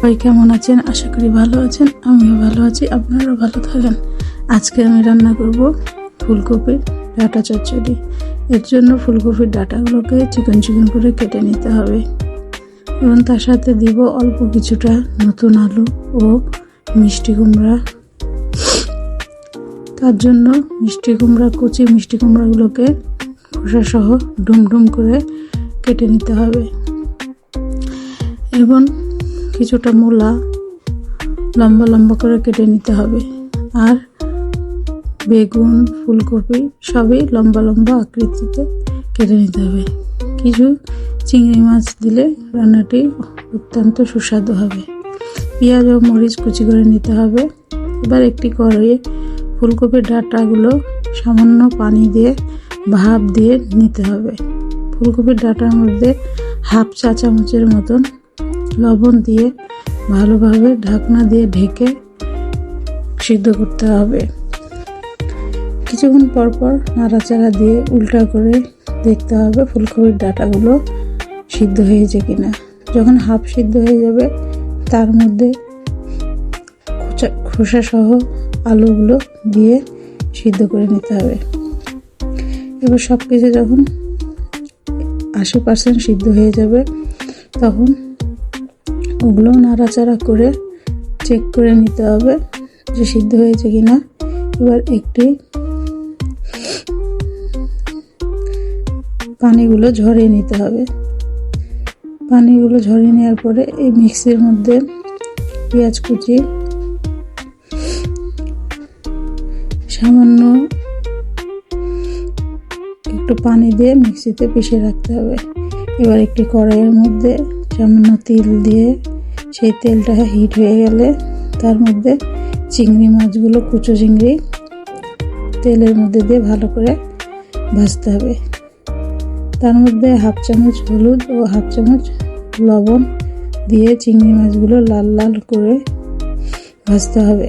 সবাই কেমন আছেন? আশা করি ভালো আছেন। আমিও ভালো আছি, আপনারাও ভালো থাকেন। আজকে আমি রান্না করব ফুলকপির ডাঁটা চচ্চড়ি। এর জন্য ফুলকপির ডাঁটাগুলোকে চিকন চিকন করে কেটে নিতে হবে এবং তার সাথে দিব অল্প কিছুটা নতুন আলু ও মিষ্টি কুমড়া। তার জন্য কচি মিষ্টি কুমড়াগুলোকে খোসা সহ ডুম করে কেটে নিতে হবে এবং কিছুটা মূলা লম্বা লম্বা করে কেটে নিতে হবে। আর বেগুন, ফুলকপি সবই লম্বা লম্বা আকৃতিতে কেটে নিতে হবে। কিছু চিংড়ি মাছ দিলে রান্নাটি অত্যন্ত সুস্বাদু হবে। পেঁয়াজ ও মরিচ কুচি করে নিতে হবে। এবার একটি কড়াইয়ে ফুলকপির ডাঁটাগুলো সামান্য পানি দিয়ে ভাপ দিয়ে নিতে হবে। ফুলকপির ডাঁটার মধ্যে হাফ চা চামচের মতন লবণ দিয়ে ভালোভাবে ঢাকনা দিয়ে ঢেকে সিদ্ধ করতে হবে। কিছুক্ষণ পর নাড়াচাড়া দিয়ে উল্টা করে দেখতে হবে ফুলকপির ডাঁটাগুলো সিদ্ধ হয়েছে কিনা। যখন হাফ সিদ্ধ হয়ে যাবে তার মধ্যে খোসা সহ আলুগুলো দিয়ে সিদ্ধ করে নিতে হবে। এবার সব কিছু যখন 80% সিদ্ধ হয়ে যাবে তখন ওগুলো নাড়াচাড়া করে চেক করে নিতে হবে যে সিদ্ধ হয়েছে কিনা। এবার একটি পানিগুলো ঝরিয়ে নিতে হবে। পানিগুলো ঝরিয়ে নেওয়ার পরে এই মিক্সির মধ্যে পেঁয়াজ কুচি, সামান্য একটু পানি দিয়ে মিক্সিতে পিষে রাখতে হবে। এবার একটি কড়াইয়ের মধ্যে সামান্য তেল দিয়ে সেই তেলটা হিট হয়ে গেলে তার মধ্যে চিংড়ি মাছগুলো, কুচো চিংড়ি তেলের মধ্যে দিয়ে ভালো করে ভাজতে হবে। তার মধ্যে হাফ চামচ হলুদ ও হাফ চামচ লবণ দিয়ে চিংড়ি মাছগুলো লাল লাল করে ভাজতে হবে।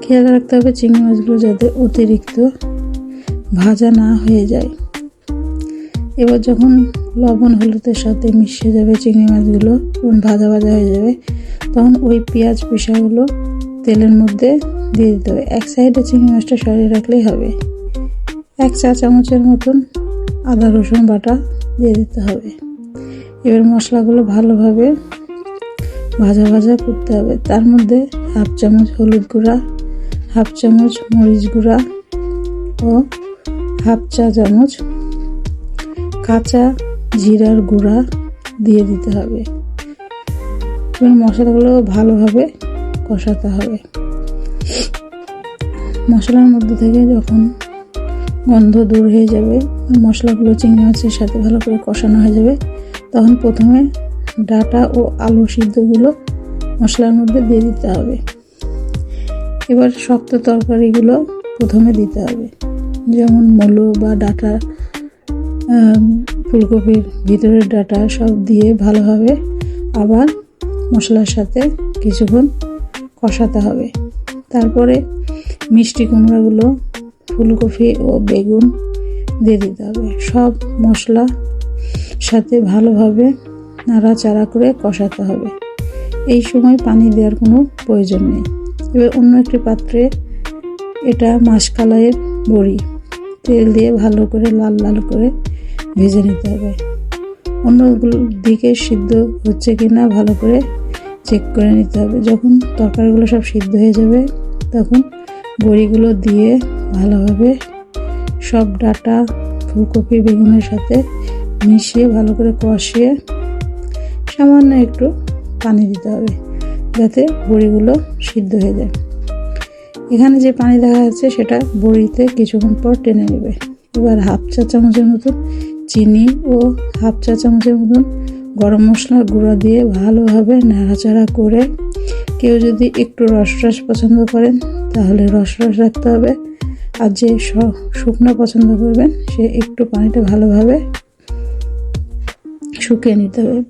খেয়াল রাখতে হবে চিংড়ি মাছগুলো যাতে অতিরিক্ত ভাজা না হয়ে যায়। এবার যখন লবণ হলুদের সাথে মিশে যাবে চিংড়ি মাছগুলো এবং ভাজা হয়ে যাবে তখন ওই পেঁয়াজ পিসাগুলো তেলের মধ্যে দিয়ে দিতে হবে। এক সাইডে চিংড়ি মাছটা সরিয়ে রাখলেই হবে। 1 চা চামচের মতন আদা রসুন বাটা দিয়ে দিতে হবে। এবার মশলাগুলো ভালোভাবে ভাজা করতে হবে। তার মধ্যে হাফ চামচ হলুদ গুঁড়া, হাফ চামচ মরিচ গুঁড়া ও হাফ চা চামচ কাঁচা জিরার গুঁড়া দিয়ে দিতে হবে এবং মশলাগুলো ভালোভাবে কষাতে হবে। মশলার মধ্যে থেকে যখন গন্ধ দূর হয়ে যাবে, মশলাগুলো চিংড়ি মাছের সাথে ভালো করে কষানো হয়ে যাবে, তখন প্রথমে ডাঁটা ও আলু সিদ্ধগুলো মশলার মধ্যে দিয়ে দিতে হবে। এবার শক্ত তরকারিগুলো প্রথমে দিতে হবে, যেমন মূলো বা ডাঁটা, ফুলকপির ভিতরের ডাঁটা সব দিয়ে ভালোভাবে আবার মশলার সাথে কিছুক্ষণ কষাতে হবে। তারপরে মিষ্টি কুমড়াগুলো, ফুলকপি ও বেগুন দিয়ে দিতে হবে। সব মশলা সাথে ভালোভাবে নাড়াচাড়া করে কষাতে হবে। এই সময় পানি দেওয়ার কোনো প্রয়োজন নেই। এবার অন্য একটি পাত্রে এটা মাসকলাইয়ের বড়ি তেল দিয়ে ভালো করে লাল লাল করে ভেজে নিতে হবে। অন্য দিকে সিদ্ধ হচ্ছে কিনা ভালো করে চেক করে নিতে হবে। যখন তরকারিগুলো সব সিদ্ধ হয়ে যাবে তখন বড়িগুলো দিয়ে ভালোভাবে সব ডাঁটা, ফুলকপি, বেগুনের সাথে মিশিয়ে ভালো করে কষিয়ে সামান্য একটু পানি দিতে হবে যাতে বড়িগুলো সিদ্ধ হয়ে যায়। এখানে যে পানি দেখা যাচ্ছে সেটা বড়িতে কিছুক্ষণ পর টেনে নেবে। এবার হাফ চা চামচের মতন চিনি ও হাফ চা চামচের মতন গরম মশলার গুঁড়া দিয়ে ভালোভাবে নাড়াচাড়া করে, কেউ যদি একটু রস পছন্দ করেন তাহলে রস রাখতে হবে, আর যে শুকনো পছন্দ করবেন সে একটু পানিটা ভালোভাবে শুকিয়ে নিতে হবে।